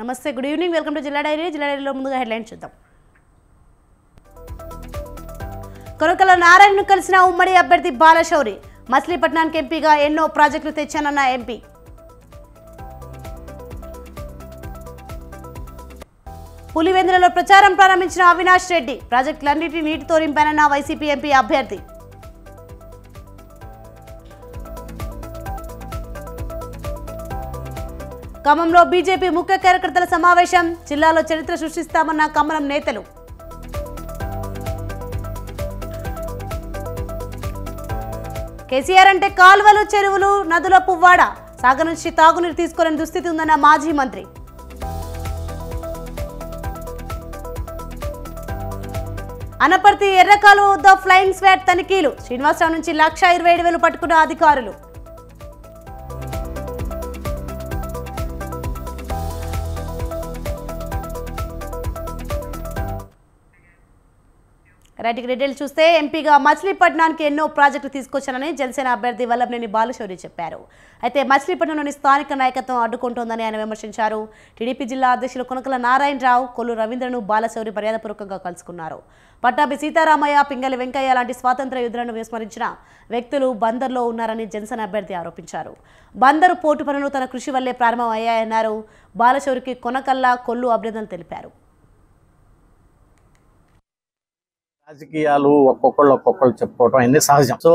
నమస్తే, good evening, welcome to జిల్లా dairy. జిల్లా డైరీలో ముందుగా హెడ్లైన్స్ చూద్దాం. కొనకల నారాయణను కలిసిన ఉమ్మడి అభ్యర్థి బాలశౌరి. మచిలీపట్నానికి ఎంపీగా ఎన్నో ప్రాజెక్టులు తెచ్చానన్న ఎంపీ. పులివెందులలో ప్రచారం ప్రారంభించిన అవినాష్ రెడ్డి. ప్రాజెక్టులన్నింటినీ నీటితో నింపానన్న వైసీపీ ఎంపీ అభ్యర్థి. ఖమ్మంలో బీజేపీ ముఖ్య కార్యకర్తల సమావేశం. జిల్లాలో చరిత్ర సృష్టిస్తామన్న కమలం నేతలు. కేసీఆర్ అంటే కాల్వలు, చెరువులు, నదుల పువ్వాడ. సాగర్ నుంచి తాగునీరు తీసుకోలేని దుస్థితి ఉందన్న మాజీ మంత్రి. అనపర్తి ఎర్రకాలువ వద్ద ఫ్లయింగ్ స్వాట్ తనిఖీలు. శ్రీనివాసరావు నుంచి 1,27,000 పట్టుకున్న అధికారులు. రైట్కి డీటెయిల్స్ చూస్తే ఎంపీగా మచిలీపట్నానికి ఎన్నో ప్రాజెక్టులు తీసుకొచ్చానని జనసేన అభ్యర్థి వల్లభనేని బాలశౌరి చెప్పారు. అయితే మచిలీపట్నంలోని స్థానిక నాయకత్వం అడ్డుకుంటోందని ఆయన విమర్శించారు. టీడీపీ జిల్లా అధ్యక్షులు కొనకల నారాయణరావు, కొల్లు రవీంద్రను బాలశౌరి మర్యాదపూర్వకంగా కలుసుకున్నారు. పట్టాభి సీతారామయ్య, పింగళి వెంకయ్య లాంటి స్వాతంత్ర యుద్ధులను విస్మరించిన వ్యక్తులు బందర్లో ఉన్నారని జనసేన అభ్యర్థి ఆరోపించారు. బందరు పోర్టు పనులు తన కృషి వల్లే ప్రారంభం అయ్యాయన్నారు. బాలశౌరికి కొనకల్ల, కొల్లు అభినందనలు తెలిపారు. రాజకీయాలు ఒక్కొక్కళ్ళు చెప్పుకోవటం అనేది సహజం. సో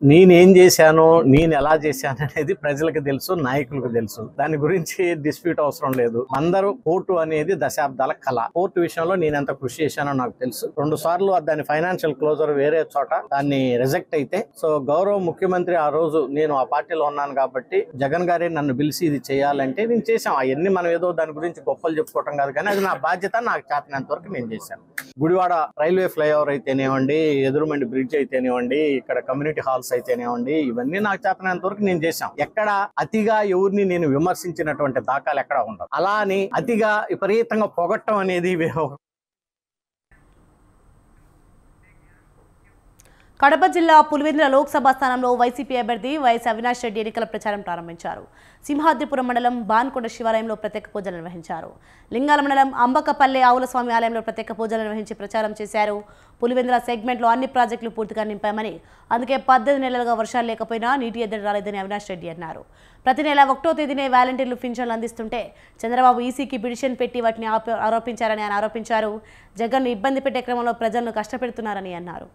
నేనేం చేశాను, నేను ఎలా చేశాను అనేది ప్రజలకు తెలుసు, నాయకులకు తెలుసు. దాని గురించి డిస్ప్యూట్ అవసరం లేదు. అందరూ పోర్టు అనేది దశాబ్దాల కళ. పోర్టు విషయంలో నేను ఎంత కృషి చేశానో నాకు తెలుసు. 2 సార్లు దాని ఫైనాన్షియల్ క్లోజర్ వేరే చోట దాన్ని రిజెక్ట్ అయితే, సో గౌరవ ముఖ్యమంత్రి ఆ రోజు నేను ఆ పార్టీలో ఉన్నాను కాబట్టి జగన్ గారే నన్ను పిలిచి ఇది చేయాలంటే నేను చేశాం. అవన్నీ మనం ఏదో దాని గురించి గొప్పలు చెప్పుకోవటం కాదు, కానీ అది నా బాధ్యత. నాకు చేతనంత వరకు నేను చేశాను. గుడివాడ రైల్వే ఫ్లైఓవర్ అయితేనేవ్వండి, ఎదురుమండి బ్రిడ్జ్ అయితేనేవ్వండి, ఇక్కడ కమ్యూనిటీ హాల్స్ అయితేనేవ్వండి, ఇవన్నీ నాకు చేతనంత వరకు నేను చేశాం. ఎక్కడ అతిగా ఎవరిని నేను విమర్శించినటువంటి దాఖలు ఎక్కడ ఉండదు. అలా అని అతిగా విపరీతంగా పొగట్టం అనేది కడప జిల్లా పులివెందుల లోక్సభ స్థానంలో వైసీపీ అభ్యర్థి వైఎస్ అవినాష్ రెడ్డి ఎన్నికల ప్రచారం ప్రారంభించారు. సింహాద్రిపురం మండలం బాన్కొండ శివాలయంలో ప్రత్యేక పూజలు నిర్వహించారు. లింగాల మండలం అంబకపల్లె ఆవులస్వామి ఆలయంలో ప్రత్యేక పూజలు నిర్వహించి ప్రచారం చేశారు. పులివెందుల సెగ్మెంట్లో అన్ని ప్రాజెక్టులు పూర్తిగా నింపామని, అందుకే 18 నెలలుగా వర్షాలు లేకపోయినా నీటి ఎద్దడి రాలేదని అవినాష్ రెడ్డి అన్నారు. ప్రతి నెల 1వ తేదీనే వాలంటీర్లు పింఛన్లు అందిస్తుంటే చంద్రబాబు ఈసీకి పిటిషన్ పెట్టి వాటిని ఆరోపించారని ఆయన ఆరోపించారు. జగన్ను ఇబ్బంది పెట్టే క్రమంలో ప్రజలను కష్టపెడుతున్నారని అన్నారు.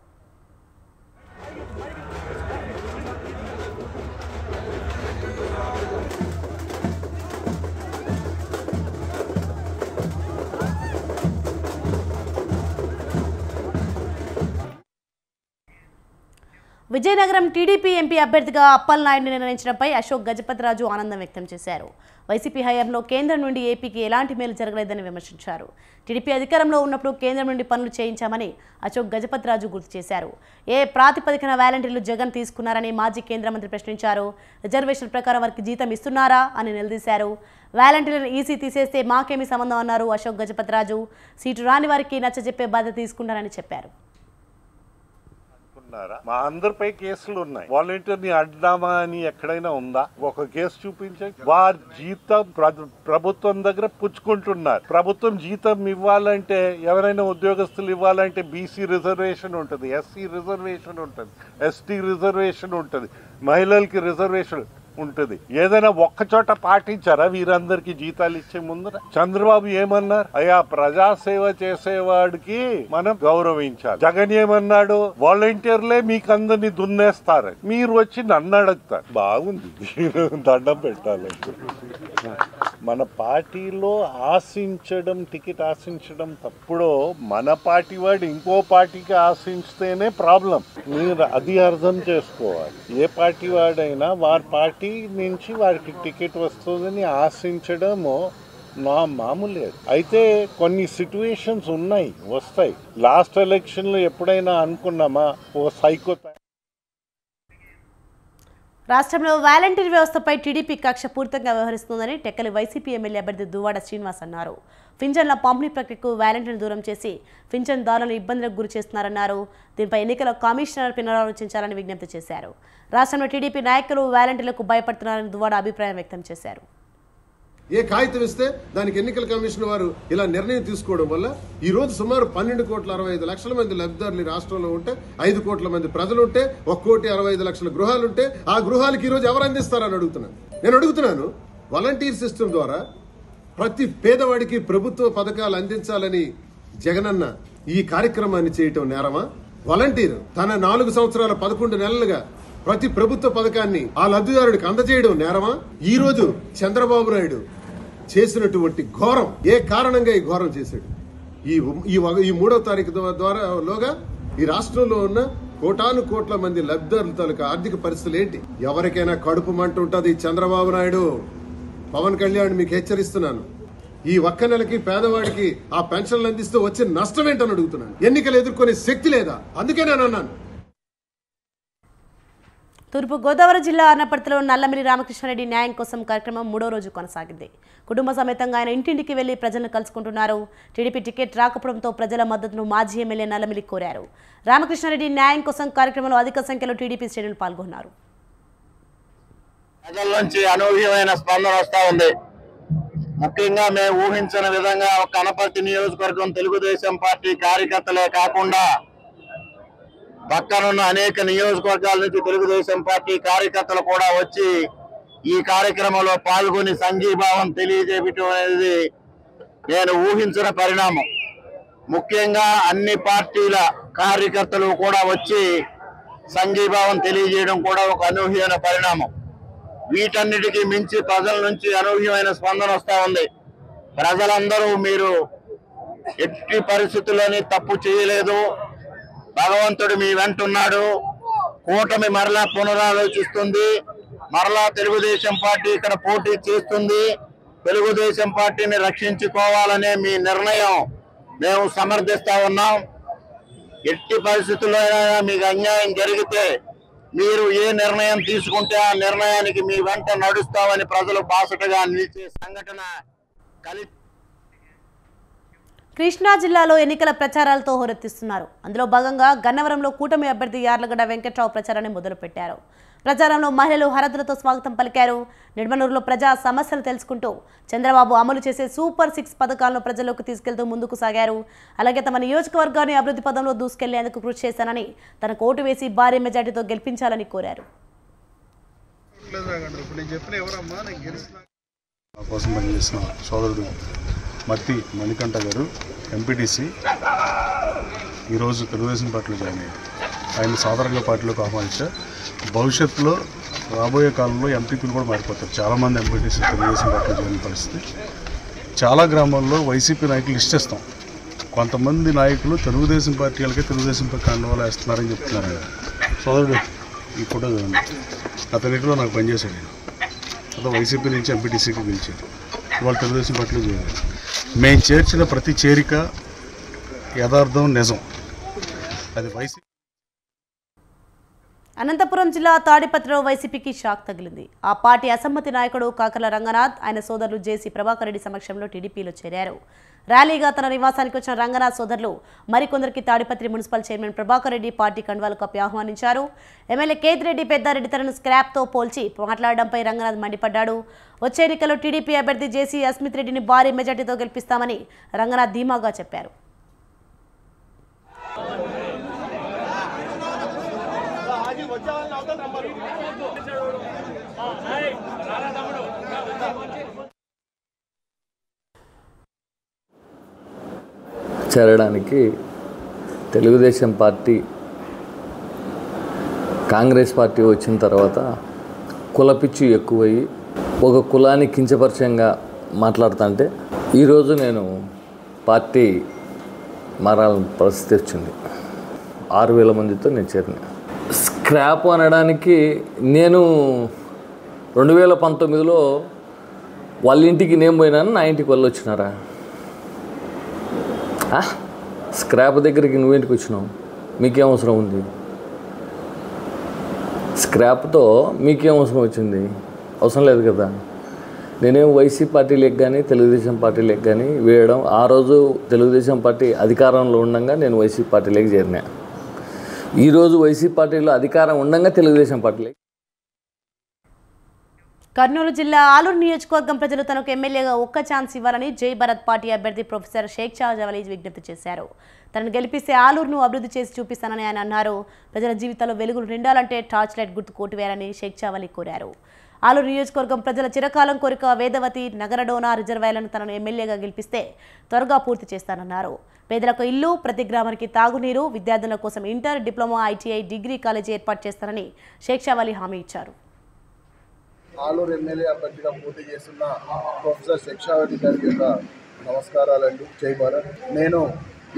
విజయనగరం టీడీపీ ఎంపీ అభ్యర్థిగా అప్పలనాయుడిని నిర్ణయించడంపై అశోక్ గజపతిరాజు ఆనందం వ్యక్తం చేశారు. వైసీపీ హయాంలో కేంద్రం నుండి ఏపీకి ఎలాంటి మేలు జరగలేదని విమర్శించారు. టీడీపీ అధికారంలో ఉన్నప్పుడు కేంద్రం నుండి పనులు చేయించామని అశోక్ గజపతిరాజు గుర్తు చేశారు. ఏ ప్రాతిపదికన వాలంటీర్లు జగన్ తీసుకున్నారని మాజీ కేంద్ర మంత్రి ప్రశ్నించారు. రిజర్వేషన్ ప్రకారం వారికి జీతం ఇస్తున్నారా అని నిలదీశారు. వాలంటీర్లను ఈసీ తీసేస్తే మాకేమీ సంబంధం అన్నారు అశోక్ గజపతిరాజు. సీటు రాని వారికి నచ్చజెప్పే బాధ్యత తీసుకుంటారని చెప్పారు. మా అందరిపై కేసులు ఉన్నాయి. వాలంటీర్ని అడ్డామా అని ఎక్కడైనా ఉందా? ఒక కేసు చూపించండి. వారి జీతం ప్రభుత్వం దగ్గర పుచ్చుకుంటున్నారు. ప్రభుత్వం జీతం ఇవ్వాలంటే, ఎవరైనా ఉద్యోగస్తులు ఇవ్వాలంటే బీసీ రిజర్వేషన్ ఉంటుంది, ఎస్సీ రిజర్వేషన్ ఉంటుంది, ఎస్టీ రిజర్వేషన్ ఉంటుంది, మహిళలకి రిజర్వేషన్ ఉంటుంది. ఏదైనా ఒక్క చోట పాటించారా వీరందరికీ జీతాలు ఇచ్చే ముందర? చంద్రబాబు ఏమన్నారు? అయ్యా ప్రజాసేవ చేసేవాడికి మనం గౌరవించాలి. జగన్ ఏమన్నాడు? వాలంటీర్లే మీకు అందరినీ దున్నేస్తారు. మీరు వచ్చి నన్ను అడుగుతారు. బాగుంది, దండం పెట్టాలి. మన పార్టీలో ఆశించడం, టికెట్ ఆశించడం తప్పుడో, మన పార్టీ వాడు ఇంకో పార్టీకి ఆశించితేనే ప్రాబ్లం. మీరు అది అర్థం చేసుకోవాలి. ఏ పార్టీ వాడైనా వారి పార్టీ నుంచి వారికి టికెట్ వస్తుందని ఆశించడము నా మామూలే. అయితే కొన్ని సిచ్యువేషన్స్ ఉన్నాయి, వస్తాయి. లాస్ట్ ఎలక్షన్లో ఎప్పుడైనా అనుకున్నామా ఓ సైకో? రాష్ట్రంలో వాలంటీర్ వ్యవస్థపై టీడీపీ కక్షపూరితంగా వ్యవహరిస్తుందని టెక్కలి వైసీపీ ఎమ్మెల్యే అభ్యర్థి దువ్వాడ శ్రీనివాస్ అన్నారు. పింఛన్ల పంపిణీ ప్రక్రియకు వాలంటీర్ను దూరం చేసి పింఛన్దారులను ఇబ్బందులకు గురి చేస్తున్నారన్నారు. దీనిపై ఎన్నికల కమిషనర్ పునరాలోచించాలని విజ్ఞప్తి చేశారు. రాష్ట్రంలో టీడీపీ నాయకులు వాలంటీర్లకు భయపడుతున్నారని దువ్వాడ అభిప్రాయం వ్యక్తం చేశారు. ఏ కాగితం ఇస్తే దానికి ఎన్నికల కమిషన్ వారు ఇలా నిర్ణయం తీసుకోవడం వల్ల ఈ రోజు సుమారు 12,65,00,000 మంది లబ్ధిదారులు రాష్ట్రంలో ఉంటే 5 కోట్ల మంది ప్రజలు ఉంటే 1,65,00,000 గృహాలుంటే ఆ గృహాలకు ఈ రోజు ఎవరు అందిస్తారని అడుగుతున్నాను. నేను అడుగుతున్నాను, వాలంటీర్ సిస్టమ్ ద్వారా ప్రతి పేదవాడికి ప్రభుత్వ పథకాలు అందించాలని జగనన్న ఈ కార్యక్రమాన్ని చేయటం నేరమా? వాలంటీర్ తన 4 సంవత్సరాల 11 నెలలుగా ప్రతి ప్రభుత్వ పథకాన్ని ఆ లబ్ధిదారుడికి అందజేయడం నేరమా? ఈ రోజు చంద్రబాబు నాయుడు చేసినటువంటి ఘోరం, ఏ కారణంగా ఈ ఘోరం చేశాడు? ఈ 3వ తారీఖు లోగా ఈ రాష్ట్రంలో ఉన్న కోటాను కోట్ల మంది లబ్ధిదారుల తాలూకా ఆర్థిక పరిస్థితులు ఏంటి? ఎవరికైనా కడుపు మంట ఉంటుంది. చంద్రబాబు నాయుడు, పవన్ కళ్యాణ్ మీకు హెచ్చరిస్తున్నాను, ఈ ఒక్క నెలకి పేదవాడికి ఆ పెన్షన్లు అందిస్తూ వచ్చే నష్టం ఏంటని అడుగుతున్నాను. ఎన్నికలు ఎదుర్కొనే శక్తి లేదా? అందుకే నేను అన్నాను. తూర్పు గోదావరి జిల్లా అన్నపర్తిలో నల్లమిల్లి రామకృష్ణారెడ్డి న్యాయం కోసం కార్యక్రమం 3వ రోజు కొనసాగింది. కుటుంబ సమేతంగా ఆయన ఇంటింటికి వెళ్లి ప్రజలను కలుసుకుంటున్నారు. టీడీపీ టికెట్ రాకపోవడంతో ప్రజల మద్దతును మాజీ ఎమ్మెల్యే నల్లమిల్లి కోరారు. రామకృష్ణారెడ్డి న్యాయం కోసం కార్యక్రమంలో అధిక సంఖ్యలో టీడీపీ శ్రేణులు పాల్గొన్నారు. ప్రజల నుంచి అనూహ్యమైన స్పందన వస్తా ఉంది. ముఖ్యంగా మేము ఊహించిన విధంగా ఒక అనపర్తి నియోజకవర్గం తెలుగుదేశం పార్టీ కార్యకర్తలే కాకుండా పక్కనున్న అనేక నియోజకవర్గాల నుంచి తెలుగుదేశం పార్టీ కార్యకర్తలు కూడా వచ్చి ఈ కార్యక్రమంలో పాల్గొని సంఘీభావం తెలియజేయటం అనేది నేను ఊహించిన పరిణామం. ముఖ్యంగా అన్ని పార్టీల కార్యకర్తలు కూడా వచ్చి సంఘీభావం తెలియజేయడం కూడా ఒక అనూహ్యమైన పరిణామం. వీటన్నిటికీ మించి ప్రజల నుంచి అనూహ్యమైన స్పందన వస్తా ఉంది. ప్రజలందరూ మీరు ఎట్టి పరిస్థితుల్లోని తప్పు చేయలేదు, భగవంతుడు మీ వెంటున్నాడు, కూటమి మరలా పునరాలోచిస్తుంది, మరలా తెలుగుదేశం పార్టీ ఇక్కడ పోటీ చేస్తుంది, తెలుగుదేశం పార్టీని రక్షించుకోవాలనే మీ నిర్ణయం మేము సమర్థిస్తా ఉన్నాం. ఎట్టి పరిస్థితుల్లో మీకు అన్యాయం జరిగితే మీరు ఏ నిర్ణయం తీసుకుంటే ఆ నిర్ణయానికి మీ వెంట నడుస్తామని ప్రజలు బాసటగా నిలిచే సంఘటన కృష్ణా జిల్లాలో ఎన్నికల ప్రచారాలతో హోరెత్తిస్తున్నారు. అందులో భాగంగా గన్నవరంలో కూటమి అభ్యర్థి యార్లగడ్డ వెంకట్రావు ప్రచారాన్ని మొదలుపెట్టారు. ప్రచారంలో మహిళలు హరతులతో స్వాగతం పలికారు. నిడమనూరులో ప్రజా సమస్యలు తెలుసుకుంటూ చంద్రబాబు అమలు చేసే సూపర్ 6 పథకాలను ప్రజల్లోకి తీసుకెళ్తూ ముందుకు సాగారు. అలాగే తమ నియోజకవర్గాన్ని అభివృద్ధి పదంలో దూసుకెళ్లేందుకు కృషి చేశానని, తనకు ఓటు వేసి భారీ మెజార్టీతో గెలిపించాలని కోరారు. మత్తి మణికంఠ గారు ఎంపీటీసీ ఈరోజు తెలుగుదేశం పార్టీలో జాయిన్ అయ్యారు. ఆయన సాధారణంగా పార్టీలోకి ఆహ్వానించారు. భవిష్యత్తులో రాబోయే కాలంలో ఎంపీపీలు కూడా మారిపోతారు. చాలామంది ఎంపీటీసీ తెలుగుదేశం పార్టీలో జాయిన్ పరిస్థితి. చాలా గ్రామాల్లో వైసీపీ నాయకులు ఇష్టేస్తాం. కొంతమంది నాయకులు తెలుగుదేశం పార్టీ వాళ్ళకి తెలుగుదేశం పార్టీ కండువాలు వేస్తున్నారని చెప్తున్నారు. సోదరుడు ఈ ఫోటో చూడండి. అతనిలో నాకు పనిచేశాడు. అతను వైసీపీ నుంచి ఎంపీటీసీకి గెలిచాడు. ఇవాళ తెలుగుదేశం పార్టీలో చేరారు. మేము చేర్చిన ప్రతి చేరిక యథార్థం, నిజం. అది వైసీపీ. అనంతపురం జిల్లా తాడిపత్రిలో వైసీపీకి షాక్ తగిలింది. ఆ పార్టీ అసమ్మతి నాయకుడు కాకర్ల రంగనాథ్, ఆయన సోదరులు జేసీ ప్రభాకర్ రెడ్డి సమక్షంలో టీడీపీలో చేరారు. ర్యాలీగా తన నివాసానికి వచ్చిన రంగనాథ్ సోదరులు మరికొందరికి Tadipatri municipal chairman Prabhakar Reddy party కండువాలు కప్పి ఆహ్వానించారు. ఎమ్మెల్యే కేతిరెడ్డి పెద్దారెడ్డి తనను స్క్రాప్తో పోల్చి మాట్లాడడంపై రంగనాథ్ మండిపడ్డాడు. వచ్చే ఎన్నికల్లో టీడీపీ అభ్యర్థి జేసీ అస్మిత్ రెడ్డిని భారీ మెజార్టీతో గెలిపిస్తామని రంగనాథ్ ధీమాగా చెప్పారు. చేరడానికి తెలుగుదేశం పార్టీ కాంగ్రెస్ పార్టీ వచ్చిన తర్వాత కులపిచ్చి ఎక్కువయ్యి ఒక కులాన్ని కించపరిచయంగా మాట్లాడుతుంటే ఈరోజు నేను పార్టీ మారాలని పరిస్థితి వచ్చింది. 6,000 మందితో నేను చేరిన. స్క్రాప్ అనడానికి నేను 2019లో వాళ్ళ ఇంటికి నేను పోయినాను, నా ఇంటికి వాళ్ళు వచ్చినారా? స్క్రాప్ దగ్గరికి నువ్వేంటికి వచ్చినావు? మీకేం అవసరం ఉంది? స్క్రాప్తో మీకేం అవసరం వచ్చింది? అవసరం లేదు కదా. నేనేం వైసీపీ పార్టీలకు కానీ తెలుగుదేశం పార్టీలకు కానీ వేయడం, ఆ రోజు తెలుగుదేశం పార్టీ అధికారంలో ఉండగా నేను వైసీపీ పార్టీలోకి చేరినా. ఈరోజు వైసీపీ పార్టీలో అధికారం ఉండగా తెలుగుదేశం పార్టీలోకి. కర్నూలు జిల్లా ఆలూరు నియోజకవర్గం ప్రజలు తనకు ఎమ్మెల్యేగా ఒక్క ఛాన్స్ ఇవ్వాలని జై భారత్ పార్టీ అభ్యర్థి ప్రొఫెసర్ షేక్ షాజావలి విజ్ఞప్తి చేశారు. తనను గెలిపిస్తే ఆలూరును అభివృద్ధి చేసి చూపిస్తానని ఆయన అన్నారు. ప్రజల జీవితాల్లో వెలుగులు నిండాలంటే టార్చ్ లైట్ గుర్తు కోటు వేయాలని షేక్ షాజావలి కోరారు. ఆలూరు నియోజకవర్గం ప్రజల చిరకాలం కోరిక వేదవతి నగరడోనా రిజర్వాయర్లను తనను ఎమ్మెల్యేగా గెలిపిస్తే త్వరగా పూర్తి చేస్తానన్నారు. పేదలకు ఇల్లు, ప్రతి గ్రామానికి తాగునీరు, విద్యార్థుల కోసం inter, diploma, ITI, degree college ఏర్పాటు చేస్తారని షేక్ షాజావలి హామీ ఇచ్చారు. ఆలూరు ఎమ్మెల్యే అభ్యర్థిగా పోటీ చేస్తున్న ప్రొఫెసర్ షేక్ షాజావలి గారికి నమస్కారాలండి. జై భారత్. నేను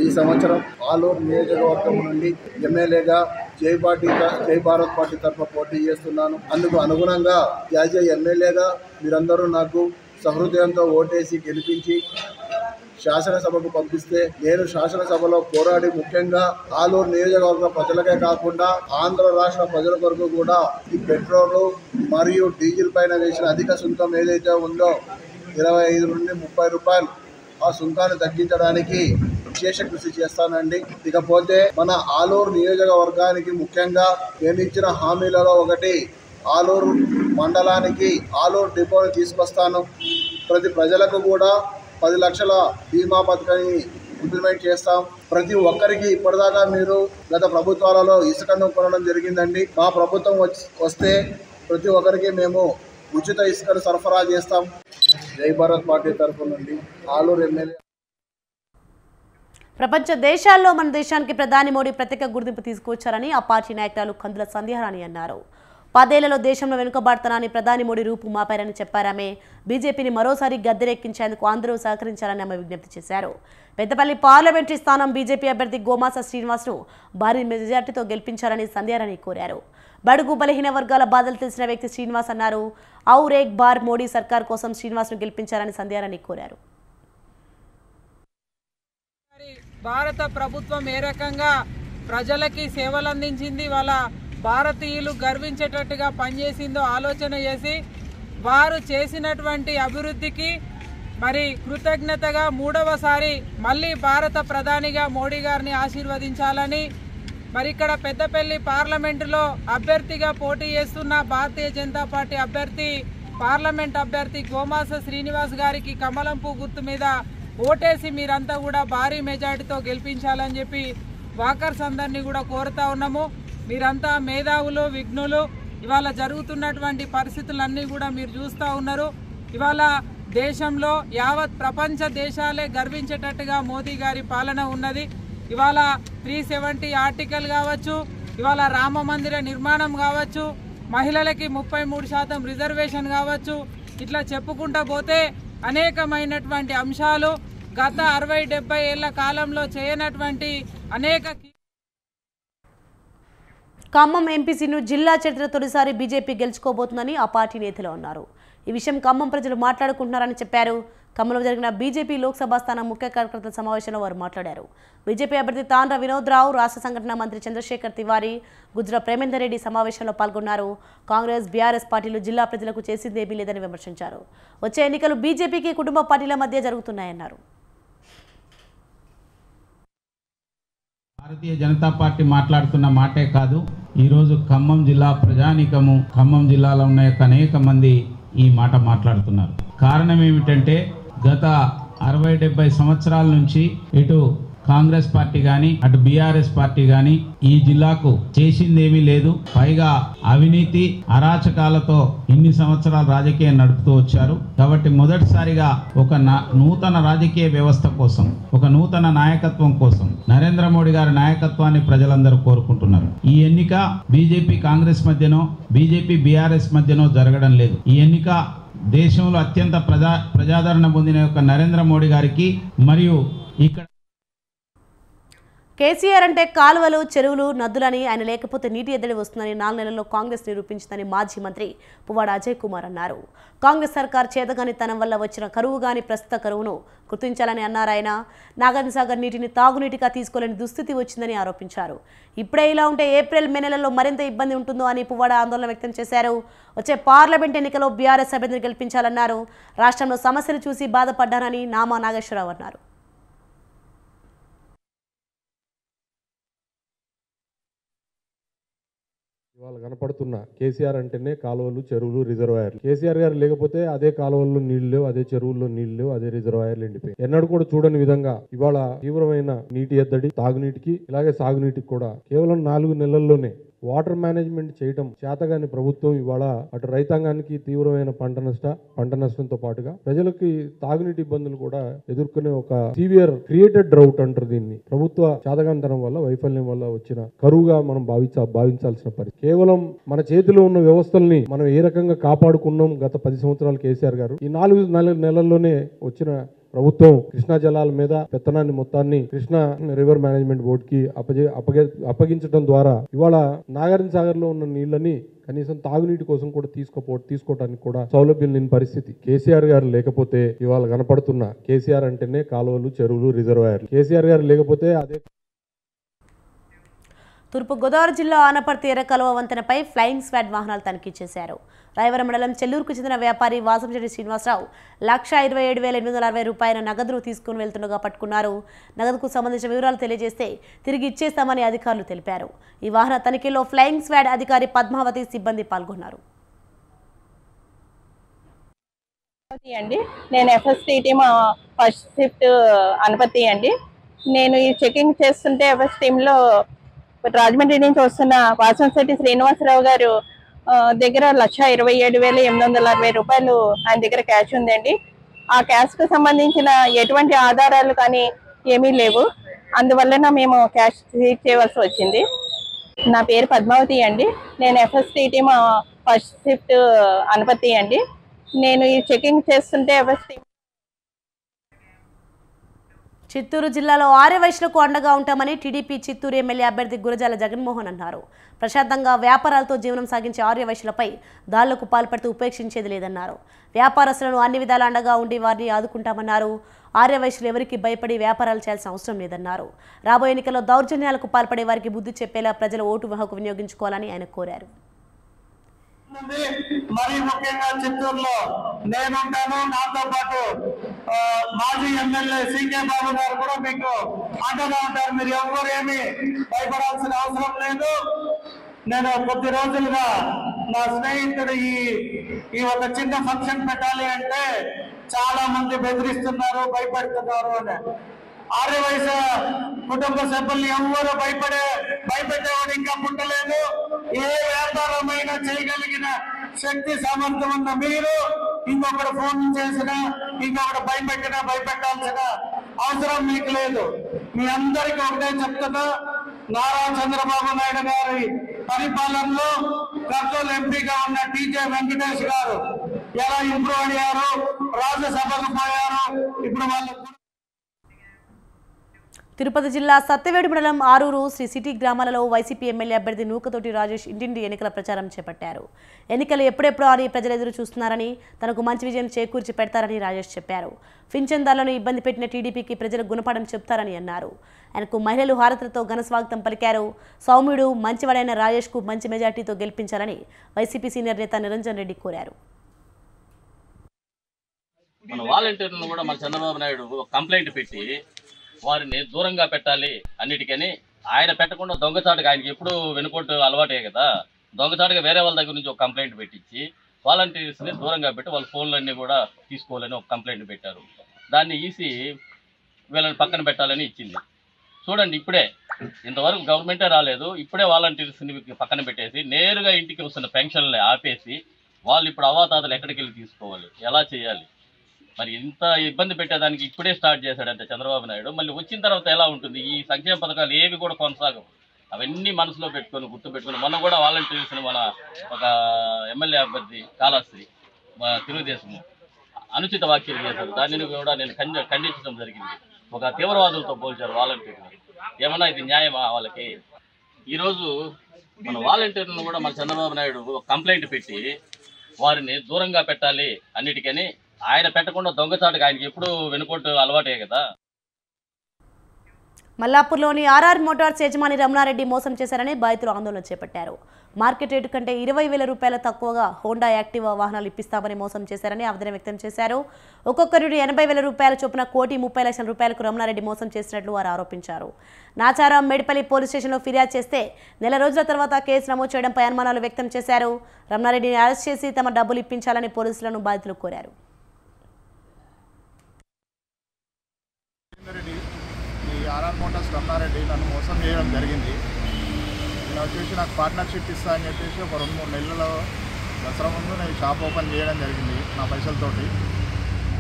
ఈ సంవత్సరం ఆలూరు నియోజకవర్గం నుండి ఎమ్మెల్యేగా జై భారత్ పార్టీ తరఫున పోటీ చేస్తున్నాను. అందుకు అనుగుణంగా యాజ్ ఎమ్మెల్యేగా మీరందరూ నాకు సహృదయంతో ఓటేసి గెలిపించి శాసనసభకు పంపిస్తే నేను శాసనసభలో పోరాడి ముఖ్యంగా ఆలూరు నియోజకవర్గ ప్రజలకే కాకుండా ఆంధ్ర రాష్ట్ర ప్రజల కొరకు కూడా ఈ పెట్రోలు మరియు డీజిల్ పైన వేసిన అధిక సుంకం ఏదైతే ఉందో 25 నుండి 30 రూపాయలు ఆ సుంకాన్ని తగ్గించడానికి విశేష కృషి చేస్తానండి. ఇకపోతే మన ఆలూరు నియోజకవర్గానికి ముఖ్యంగా నేను ఇచ్చిన హామీలలో ఒకటి ఆలూరు మండలానికి ఆలూరు డిపోని తీసుకొస్తాను. ప్రతి ప్రజలకు కూడా 10 లక్షల బీమా పథకాన్ని ఇంప్లిమెంట్ చేస్తాం. ప్రతి ఒక్కరికి ఇప్పటిదాకా మీరు గత ప్రభుత్వాలలో ఇసుకను కొనడం జరిగిందండి. మా ప్రభుత్వం వస్తే ప్రతి ఒక్కరికి మేము ఉచిత ఇసుకను సరఫరా చేస్తాం. జై భారత్ పార్టీ తరఫు నుండి ఆలూరు ఎమ్మెల్యే. ప్రపంచ దేశాల్లో మన దేశానికి ప్రధాని మోడీ ప్రత్యేక గుర్తింపు తీసుకొచ్చారని ఆ పార్టీ నాయకురాలు కందుల సంధ్యారాణి అన్నారు. 10 ఏళ్లలో దేశంలో వెనుకబాటుతనాన్ని ప్రధాని మోడీ రూపు మాపారని చెప్పారామె. బీజేపీని మరోసారి గద్దెరెక్కించేందుకు అందరూ సహకరించాలని ఆమె విజ్ఞప్తి చేశారు. పెద్దపల్లి పార్లమెంటరీ స్థానం బీజేపీ అభ్యర్థి గోమాస శ్రీనివాస్ను భారీ మెజార్టీతో గెలిపించాలని సంధ్యారాణి కోరారు. బడుగు బలహీన వర్గాల బాధలు తెలిసిన వ్యక్తి శ్రీనివాస్ అన్నారు. ఔర్ ఏక్ బార్ మోడీ సర్కార్ కోసం శ్రీనివాస్ను గెలిపించాలని సంధ్యారాణి కోరారు. భారత ప్రభుత్వం ఏ రకంగా ప్రజలకి సేవలు అందించింది, వాళ్ళ భారతీయులు గర్వించేటట్టుగా పనిచేసిందో ఆలోచన చేసి వారు చేసినటువంటి అభివృద్ధికి మరి కృతజ్ఞతగా 3వసారి మళ్ళీ భారత ప్రధానిగా మోడీ గారిని ఆశీర్వదించాలని మరి ఇక్కడ పెద్దపల్లి పార్లమెంటులో అభ్యర్థిగా పోటీ చేస్తున్న భారతీయ జనతా పార్టీ పార్లమెంట్ అభ్యర్థి గోమాస శ్రీనివాస్ గారికి కమలం పువ్వు గుర్తు మీద ఓటేసి మీరంతా కూడా భారీ మెజార్టీతో గెలిపించాలని చెప్పి వాకర్స్ అందరినీ కూడా కోరుతా ఉన్నాము. మీరంతా మేధావులు, విఘ్నులు. ఇవాళ జరుగుతున్నటువంటి పరిస్థితులన్నీ కూడా మీరు చూస్తూ ఉన్నారు. ఇవాళ దేశంలో యావత్ ప్రపంచ దేశాలే గర్వించేటట్టుగా మోదీ గారి పాలన ఉన్నది. ఇవాళ 370 ఆర్టికల్ కావచ్చు, ఇవాళ రామ మందిర నిర్మాణం కావచ్చు, మహిళలకి 33% రిజర్వేషన్ కావచ్చు, ఇట్లా చెప్పుకుంటా పోతే అనేకమైనటువంటి అంశాలు గత 60-70 ఏళ్ల కాలంలో చేయనటువంటి అనేక. ఖమ్మం ఎంపీసీను జిల్లా చరిత్ర తొలిసారి బీజేపీ గెలుచుకోబోతుందని ఆ పార్టీ నేతలు అన్నారు. ఈ విషయం ఖమ్మం ప్రజలు మాట్లాడుకుంటున్నారని చెప్పారు. ఖమ్మంలో జరిగిన బీజేపీ లోక్సభ స్థానం ముఖ్య కార్యకర్తల సమావేశంలో వారు మాట్లాడారు. బీజేపీ అభ్యర్థి తాండ్ర వినోద్ రావు, రాష్ట్ర సంఘటన మంత్రి చంద్రశేఖర్ తివారీ, గుజ్రా ప్రేమేందర్ రెడ్డి సమావేశంలో పాల్గొన్నారు. కాంగ్రెస్, బీఆర్ఎస్ పార్టీలు జిల్లా ప్రజలకు చేసిందేమీ లేదని విమర్శించారు. వచ్చే ఎన్నికలు బీజేపీకి కుటుంబ పార్టీల మధ్య జరుగుతున్నాయన్నారు. భారతీయ జనతా పార్టీ మాట్లాడుతున్న మాటే కాదు, ఈరోజు ఖమ్మం జిల్లా ప్రజానీకము, ఖమ్మం జిల్లాలో ఉన్న అనేక మంది ఈ మాట మాట్లాడుతున్నారు. కారణం ఏమిటంటే గత 60-70 సంవత్సరాల నుంచి ఇటు కాంగ్రెస్ పార్టీ కానీ అటు బీఆర్ఎస్ పార్టీ కానీ ఈ జిల్లాకు చేసిందేమీ లేదు. పైగా అవినీతి, అరాచకాలతో ఇన్ని సంవత్సరాలు రాజకీయం నడుపుతూ వచ్చారు. కాబట్టి మొదటిసారిగా ఒక నూతన రాజకీయ వ్యవస్థ కోసం, ఒక నూతన నాయకత్వం కోసం నరేంద్ర మోడీ గారి నాయకత్వాన్ని ప్రజలందరూ కోరుకుంటున్నారు. ఈ ఎన్నిక బీజేపీ కాంగ్రెస్ మధ్యనో, బీజేపీ బీఆర్ఎస్ మధ్యనో జరగడం లేదు. ఈ ఎన్నిక దేశంలో అత్యంత ప్రజాదరణ పొందిన యొక్క నరేంద్ర మోడీ గారికి మరియు ఇక్కడ కేసీఆర్ అంటే కాలువలు, చెరువులు, నదులని, ఆయన లేకపోతే నీటి ఎద్దడి వస్తుందని 4 నెలల్లో కాంగ్రెస్ నిరూపించిందని మాజీ మంత్రి పువ్వాడ అజయ్ కుమార్ అన్నారు. కాంగ్రెస్ సర్కార్ చేతగానితనం వల్ల వచ్చిన కరువు గాని ప్రస్తుత కరువును గుర్తించాలని అన్నారు. ఆయన నాగార్జున సాగర్ నీటిని తాగునీటిగా తీసుకోలేని దుస్థితి వచ్చిందని ఆరోపించారు. ఇప్పుడే ఇలా ఉంటే ఏప్రిల్, మే నెలల్లో మరింత ఇబ్బంది ఉంటుందో అని పువ్వాడ ఆందోళన వ్యక్తం చేశారు. వచ్చే పార్లమెంట్ ఎన్నికలో బీఆర్ఎస్ అభ్యర్థిని గెలిపించాలన్నారు. రాష్ట్రంలో సమస్యలు చూసి బాధపడ్డానని నామా నాగేశ్వరరావు అన్నారు. ఇవాళ కనపడుతున్న కేసీఆర్ అంటేనే కాలువలు, చెరువులు, రిజర్వాయర్లు. కేసీఆర్ గారు లేకపోతే అదే కాలువల్లో నీళ్లు లేవు, అదే చెరువుల్లో నీళ్లు లేవు, అదే రిజర్వాయర్లు ఎండిపోయి. ఎన్నడూ కూడా చూడని విధంగా ఇవాళ తీవ్రమైన నీటి ఎద్దడి, తాగునీటికి ఇలాగే సాగునీటికి కూడా కేవలం 4 నెలల్లోనే వాటర్ మేనేజ్మెంట్ చేయడం చేతగాని ప్రభుత్వం ఇవాళ అటు రైతాంగానికి తీవ్రమైన పంట నష్టంతో పాటుగా ప్రజలకి తాగునీటి ఇబ్బందులు కూడా ఎదుర్కొనే ఒక సివియర్ క్రియేటెడ్ డ్రౌట్ అంటారు దీన్ని. ప్రభుత్వ చేతగానితనం వల్ల, వైఫల్యం వల్ల వచ్చిన కరువుగా మనం భావించాల్సిన పరిస్థితి. కేవలం మన చేతిలో ఉన్న వ్యవస్థల్ని మనం ఏ రకంగా కాపాడుకున్నాం గత 10 సంవత్సరాలు కేసీఆర్ గారు. ఈ 4 నెలల్లోనే వచ్చిన ప్రభుత్వం కృష్ణా జలాల మీద పెత్తనాన్ని మొత్తాన్ని కృష్ణా రివర్ మేనేజ్మెంట్ బోర్డుకి అప్పగించడం ద్వారా ఇవాళ నాగార్జున సాగర్ లో ఉన్న నీళ్ళని కనీసం తాగునీటి కోసం కూడా తీసుకోవడానికి కూడా సౌలభ్యం లేని పరిస్థితి. కేసీఆర్ గారు లేకపోతే ఇవాళ కనపడుతున్న కేసీఆర్ అంటేనే కాలువలు, చెరువులు, రిజర్వాయర్లు. కేసీఆర్ గారు లేకపోతే అదే. తూర్పుగోదావరి జిల్లా ఆనపర్తి ఎర్రకాలువ వంతెనపై ఫ్లయింగ్ స్క్వాడ్ వాహనాలు తనిఖీ చేశారు. రాయవరం మండలం చెల్లూరుకు చెందిన వ్యాపారి వాసంశెట్టి శ్రీనివాసరావు 1,27,860 రూపాయల నగదును తీసుకుని వెళ్తుండగా పట్టుకున్నారు. నగదుకు సంబంధించిన వివరాలు తెలియజేస్తే తిరిగి ఇచ్చేస్తామని అధికారులు తెలిపారు. ఈ వాహన తనిఖీలో ఫ్లయింగ్ స్క్వాడ్ అధికారి పద్మావతి సిబ్బంది పాల్గొన్నారు. నేను ఎఫ్ఎస్టీ ఫస్ట్ షిఫ్ట్ అనపతి అండి. నేను ఈ చెకింగ్ చేస్తుంటే ఎఫ్ఎస్ టీంలో రాజమండ్రి నుంచి వస్తున్న వాసంశెట్టి శ్రీనివాసరావు గారు దగ్గర 1,27,860 రూపాయలు ఆయన దగ్గర క్యాష్ ఉందండి. ఆ క్యాష్ కు సంబంధించిన ఎటువంటి ఆధారాలు కానీ ఏమీ లేవు. అందువలన మేము క్యాష్ సీజ్ చేయవలసి వచ్చింది. నా పేరు పద్మావతి అండి. నేను ఎఫ్ఎస్టీ ఫస్ట్ షిఫ్ట్ అనపతి అండి. నేను ఈ చెకింగ్ చేస్తుంటే ఎఫ్ఎస్టీ చిత్తూరు జిల్లాలో ఆర్యవైశ్యులకు అండగా ఉంటామని టీడీపీ చిత్తూరు ఎమ్మెల్యే అభ్యర్థి గురజాల జగన్మోహన్ అన్నారు. ప్రశాంతంగా వ్యాపారాలతో జీవనం సాగించే ఆర్యవైశ్యులపై దాడులకు పాల్పడుతూ ఉపేక్షించేది లేదన్నారు. వ్యాపారస్తులను అన్ని విధాల అండగా ఉండి వారిని ఆదుకుంటామన్నారు. ఆర్యవైశ్యులు ఎవరికి భయపడి వ్యాపారాలు చేయాల్సిన అవసరం లేదన్నారు. రాబోయే ఎన్నికల్లో దౌర్జన్యాలకు పాల్పడే వారికి బుద్ధి చెప్పేలా ప్రజలు ఓటు హక్కు వినియోగించుకోవాలని ఆయన కోరారు. మరి ముఖ్యంగా చిత్తూరులో నేనుంటాను. నాతో పాటు మాజీ ఎమ్మెల్యే సింగే బాబు గారు కూడా మీకు అండగా ఉంటారు. మీరు ఎవరు ఏమి భయపడాల్సిన అవసరం లేదు. నేను కొద్ది రోజులుగా నా స్నేహితుడు ఈ ఒక చిన్న ఫంక్షన్ పెట్టాలి అంటే చాలా మంది బెదిరిస్తున్నారు, భయపెడుతున్నారు అని. ఆర్యవైశ్య కుటుంబ సభ్యుల్ని ఎవరు భయపెట్టేవాడు ఇంకా పుట్టలేదు. ఏ వ్యాపారమైనా చేయగలిగిన శక్తి సామర్థ్యం ఉన్న మీరు ఇంకొకరు ఫోన్ చేసినా, ఇంకొకరు భయపెట్టాల్సిన అవసరం మీకు లేదు. మీ అందరికీ ఒకటే చెప్తున్నా, నారా చంద్రబాబు నాయుడు గారి పరిపాలనలో కర్నూలు ఎంపీగా ఉన్న టీజే వెంకటేష్ గారు ఎలా ఇంప్రూవ్ అయ్యారు, రాజ్యసభకు పోయారు. ఇప్పుడు వాళ్ళు తిరుపతి జిల్లా సత్యవేడు మండలం ఆరూరు శ్రీ సిటీ గ్రామాలలో వైసీపీ ఎమ్మెల్యే అభ్యర్థి నూకతోటి రాజేష్ ఇంటింటి ఎన్నికల ప్రచారం చేపట్టారు. ఎన్నికలు ఎప్పుడెప్పుడు అని ప్రజలు ఎదురు చూస్తున్నారని, తనకు మంచి విజయం చేకూర్చి పెడతారని రాజేష్ చెప్పారు. పింఛన్దారులను ఇబ్బంది పెట్టిన టీడీపీకి ప్రజలు గుణపాఠం చెప్తారని అన్నారు. ఆయనకు మహిళలు హారతులతో ఘన స్వాగతం పలికారు. సౌమ్యుడు, మంచివాడైన రాజేష్కు మంచి మెజార్టీతో గెలిపించాలని వైసీపీ సీనియర్ నేత నిరంజన్ రెడ్డి కోరారు. మన వాలంటీర్లను కూడా మన చంద్రబాబు నాయుడు కంప్లైంట్ పెట్టి వారిని దూరంగా పెట్టాలి అన్నిటికని. ఆయన పెట్టకుండా దొంగచాటుగా, ఆయనకి ఎప్పుడు వెనుకోటు అలవాటే కదా, దొంగచాటుగా వేరే వాళ్ళ దగ్గర నుంచి ఒక కంప్లైంట్ పెట్టించి వాలంటీర్స్ని దూరంగా పెట్టి వాళ్ళ ఫోన్లన్నీ కూడా తీసుకోవాలని ఒక కంప్లైంట్ పెట్టారు. దాన్ని ఈసీ వీళ్ళని పక్కన పెట్టాలని ఇచ్చింది. చూడండి, ఇప్పుడే ఇంతవరకు గవర్నమెంటే రాలేదు, ఇప్పుడే వాలంటీర్స్ని పక్కన పెట్టేసి నేరుగా ఇంటికి వస్తున్న పెన్షన్లు ఆపేసి వాళ్ళు ఇప్పుడు అవాతాతలు ఎక్కడికి వెళ్ళి తీసుకోవాలి, ఎలా చేయాలి? మరి ఇంత ఇబ్బంది పెట్టేదానికి ఇప్పుడే స్టార్ట్ చేశాడంటే చంద్రబాబు నాయుడు, మళ్ళీ వచ్చిన తర్వాత ఎలా ఉంటుంది? ఈ సంక్షేమ పథకాలు ఏవి కూడా కొనసాగవు. అవన్నీ మనసులో పెట్టుకొని, గుర్తుపెట్టుకుని, మొన్న కూడా వాలంటీర్స్ని మన ఒక ఎమ్మెల్యే అభ్యర్థి కాళాస్త్రి తెలుగుదేశం అనుచిత వ్యాఖ్యలు చేశారు. దానిని కూడా నేను ఖండించడం జరిగింది. ఒక తీవ్రవాదులతో పోల్చారు వాలంటీర్లు. ఏమన్నా ఇది న్యాయమా వాళ్ళకి? ఈరోజు మన వాలంటీర్లను కూడా మన చంద్రబాబు నాయుడు కంప్లైంట్ పెట్టి వారిని దూరంగా పెట్టాలి అన్నిటికని. ఆయన పెట్టకుండా దొంగచాటుగా, ఆయనకి ఎప్పుడు వెనుకోటు అలవాటే కదా. మల్లాపూర్లోని ఆర్ఆర్ మోటార్స్ యజమాని రమణారెడ్డి మోసం చేశారని బాధితులు ఆందోళన చేపట్టారు. మార్కెట్ రేటు కంటే 20,000 రూపాయల తక్కువగా హోండా యాక్టివా వాహనాలు ఇప్పిస్తామని మోసం చేశారని ఆవేదన వ్యక్తం చేశారు. ఒక్కొక్కరి 80,000 రూపాయల చొప్పున 1,30,00,000 రూపాయలకు రమణారెడ్డి మోసం చేసినట్లు వారు ఆరోపించారు. నాచారం మేడిపల్లి పోలీస్ స్టేషన్లో ఫిర్యాదు చేస్తే నెల రోజుల తర్వాత కేసు నమోదు చేయడంపై అనుమానాలు వ్యక్తం చేశారు. రమణారెడ్డిని అరెస్ట్ చేసి తమ డబ్బులు ఇప్పించాలని పోలీసులను బాధితులు కోరారు. ఆర్ఆర్ మోటార్స్ రమణారెడ్డి నన్ను మోసం చేయడం జరిగింది. నేను వచ్చేసి నాకు పార్ట్నర్షిప్ ఇస్తా అని చెప్పేసి ఒక 2-3 నెలల దసరా ముందు నేను షాప్ ఓపెన్ చేయడం జరిగింది నా పైసలతోటి.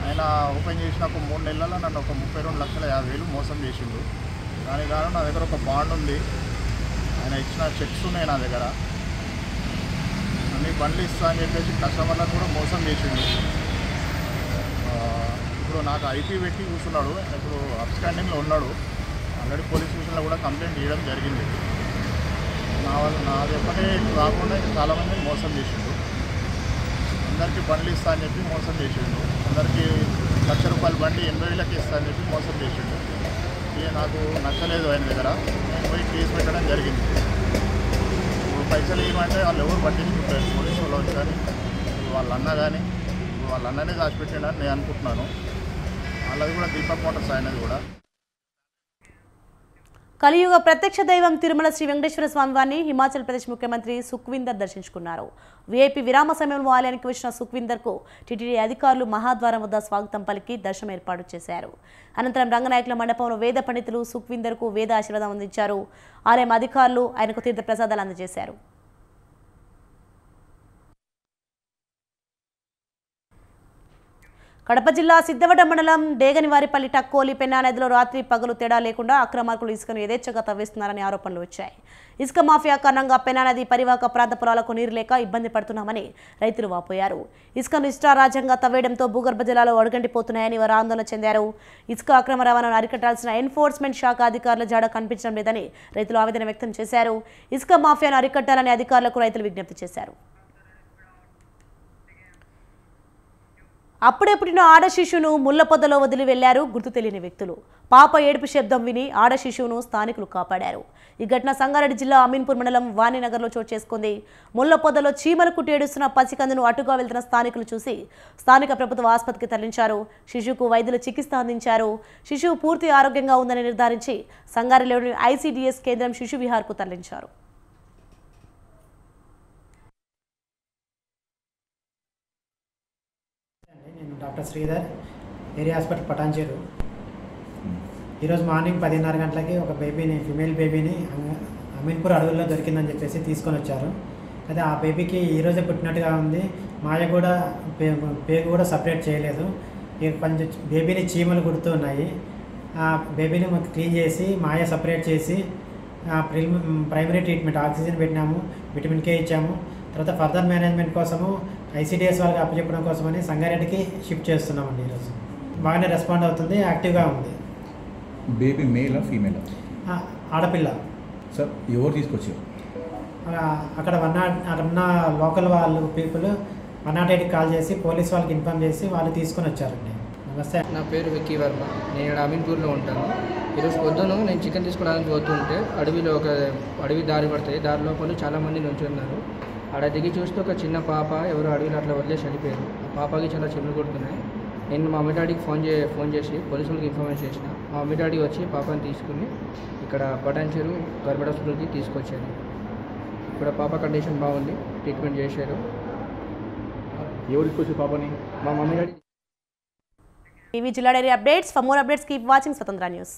ఆయన ఓపెన్ చేసిన ఒక 3 నెలల్లో నన్ను ఒక 32,50,000 మోసం చేసిండు. దానికి కారణం నా దగ్గర ఒక బాండ్ ఉంది, ఆయన ఇచ్చిన చెక్స్ ఉన్నాయి నా దగ్గర. అన్ని బండ్లు ఇస్తా అని చెప్పేసి కస్టమర్లను కూడా మోసం చేసిండు. ఇప్పుడు నాకు ఐపీ పెట్టి కూర్చున్నాడు, ఇప్పుడు అప్స్టాండింగ్లో ఉన్నాడు. ఆల్రెడీ పోలీస్ స్టేషన్లో కూడా కంప్లైంట్ చేయడం జరిగింది. నాది ఒక్కటే కాకుండా చాలామంది మోసం చేసిండు. అందరికీ బండ్లు ఇస్తా అని చెప్పి మోసం చేసిండు. అందరికీ ₹1,00,000 బండి 80,000కి ఇస్తా అని చెప్పి మోసం చేసిండు. ఇక నాకు నచ్చలేదు ఆయన దగ్గర, నేను పోయి కేసు పెట్టడం జరిగింది. ఇప్పుడు పైసలు ఏమంటే వాళ్ళు ఎవరు పట్టించుకుంటారు, పోలీసు వాళ్ళు వచ్చి కానీ వాళ్ళ అన్న కానీ వాళ్ళ అన్ననే దాచిపెట్టాడని నేను అనుకుంటున్నాను. వాళ్ళది కూడా దీపక్ మోటార్స్ అయినది కూడా. కలియుగ ప్రత్యక్ష దైవం తిరుమల శ్రీ వెంకటేశ్వర స్వామి వారిని హిమాచల్ ప్రదేశ్ ముఖ్యమంత్రి సుఖ్వీందర్ దర్శించుకున్నారు. వీఐపీ విరామ సమయంలో ఆలయానికి వచ్చిన సుఖ్వీందర్కు టీటీడీ అధికారులు మహాద్వారం వద్ద స్వాగతం పలికి దర్శనం ఏర్పాటు చేశారు. అనంతరం రంగనాయకుల మండపంలో వేద పండితులు సుఖ్వీందర్కు వేద ఆశీర్వాదం అందించారు. ఆలయం అధికారులు ఆయనకు తీర్థ ప్రసాదాలు అందజేశారు. కడప జిల్లా సిద్ధవట మండలం డేగనివారిపల్లి టక్కోలి పెన్నా నదిలో రాత్రి పగలు తేడా లేకుండా అక్రమార్కులు ఇసుకను యథేచ్ఛగా తవ్వేస్తున్నారని ఆరోపణలు వచ్చాయి. ఇసుక మాఫియా కారణంగా పెన్నా నది పరివాహక ప్రాంత పొలాలకు నీరు లేక ఇబ్బంది పడుతున్నామని రైతులు వాపోయారు. ఇసుకను ఇష్టారాజ్యంగా తవ్వేయడంతో భూగర్భ జలాలు అడుగంటిపోతున్నాయని వారు ఆందోళన చెందారు. ఇసుక అక్రమ రవాణాను అరికట్టాల్సిన ఎన్ఫోర్స్మెంట్ శాఖ అధికారుల జాడ కనిపించడం లేదని రైతులు ఆవేదన వ్యక్తం చేశారు. ఇసుక మాఫియాను అరికట్టాలని అధికారులకు రైతులు విజ్ఞప్తి చేశారు. అప్పుడే పుట్టిన ఆడ శిశువును ముళ్ల పొదలో వదిలి వెళ్లారు గుర్తు తెలియని వ్యక్తులు. పాప ఏడుపు శబ్దం విని ఆడ శిశువును స్థానికులు కాపాడారు. ఈ ఘటన సంగారెడ్డి జిల్లా అమీన్పూర్ మండలం వాణినగర్లో చోటు చేసుకుంది. ముళ్ల పొదలో చీమలు కుట్టి ఏడుస్తున్న పసికందును అటుగా వెళ్తున్న స్థానికులు చూసి స్థానిక ప్రభుత్వ ఆసుపత్రికి తరలించారు. శిశువుకు వైద్యులు చికిత్స అందించారు. శిశువు పూర్తి ఆరోగ్యంగా ఉందని నిర్ధారించి సంగారెడ్డిలోని ఐసీడీఎస్ కేంద్రం శిశు విహార్కు తరలించారు. Doctor Sridhar, area hospital Patancheru. ఈరోజు మార్నింగ్ 10:30 గంటలకి ఒక బేబీని, ఫిమేల్ బేబీని అమీన్పూర్ అడవుల్లో దొరికిందని చెప్పేసి తీసుకొని వచ్చారు. అయితే ఆ బేబీకి ఈరోజే పుట్టినట్టుగా ఉంది. మాయ కూడా పేగు కూడా సపరేట్ చేయలేదు. ఇక కొంచెం బేబీని చీమలు కుడుతూ ఉన్నాయి. ఆ బేబీని క్లీన్ చేసి మాయ సపరేట్ చేసి ప్రైమరీ ట్రీట్మెంట్ ఆక్సిజన్ పెట్టినాము, విటమిన్ కే ఇచ్చాము. తర్వాత ఫర్దర్ మేనేజ్మెంట్ కోసము ఐసీడీఎస్ వాళ్ళకి అప్పచెప్పడం కోసమని సంగారెడ్డికి షిఫ్ట్ చేస్తున్నామండి. ఈరోజు బాగానే రెస్పాండ్ అవుతుంది, యాక్టివ్గా ఉంది. బేబీ మేలా ఫీమేలా? ఆడపిల్ల సార్. ఎవరు తీసుకొచ్చారు? అక్కడ అక్కడున్న లోకల్ వాళ్ళు పీపుల్ 108కి కాల్ చేసి పోలీస్ వాళ్ళకి ఇన్ఫార్మ్ చేసి వాళ్ళు తీసుకొని వచ్చారండి. నమస్తే, నా పేరు విక్కీ వర్మ. నేను ఇక్కడ అమీన్పూర్లో ఉంటాను. ఈరోజు పొద్దున నేను చికెన్ తీసుకోవడానికి పోతుంటే అడవిలో ఒక అడవి దారి పడుతుంది. దారి లోపల చాలామంది నుంచున్నారు. ఆడ దిగి చూస్తే ఒక చిన్న పాప ఎవరు అడవిలో అట్లా వదిలేసి చనిపోయారు. ఆ పాపకి చాలా చెమలు కొడుతున్నాయి. నేను మా మమ్మీ డాడీకి ఫోన్ చేసి పోలీసులకు ఇన్ఫర్మేషన్ చేసిన. మా మమ్మీ డాడీ వచ్చి పాపని తీసుకుని ఇక్కడ పటాన్చేరు గవర్నమెంట్ హాస్పిటల్కి తీసుకొచ్చారు. ఇక్కడ పాప కండిషన్ బాగుంది, ట్రీట్మెంట్ చేశారు. ఎవరు తీసుకొచ్చి పాపని? మా మమ్మీ డాడీ. టీవీ జిల్లా diary updates. For more updates keep watching Swatantra news.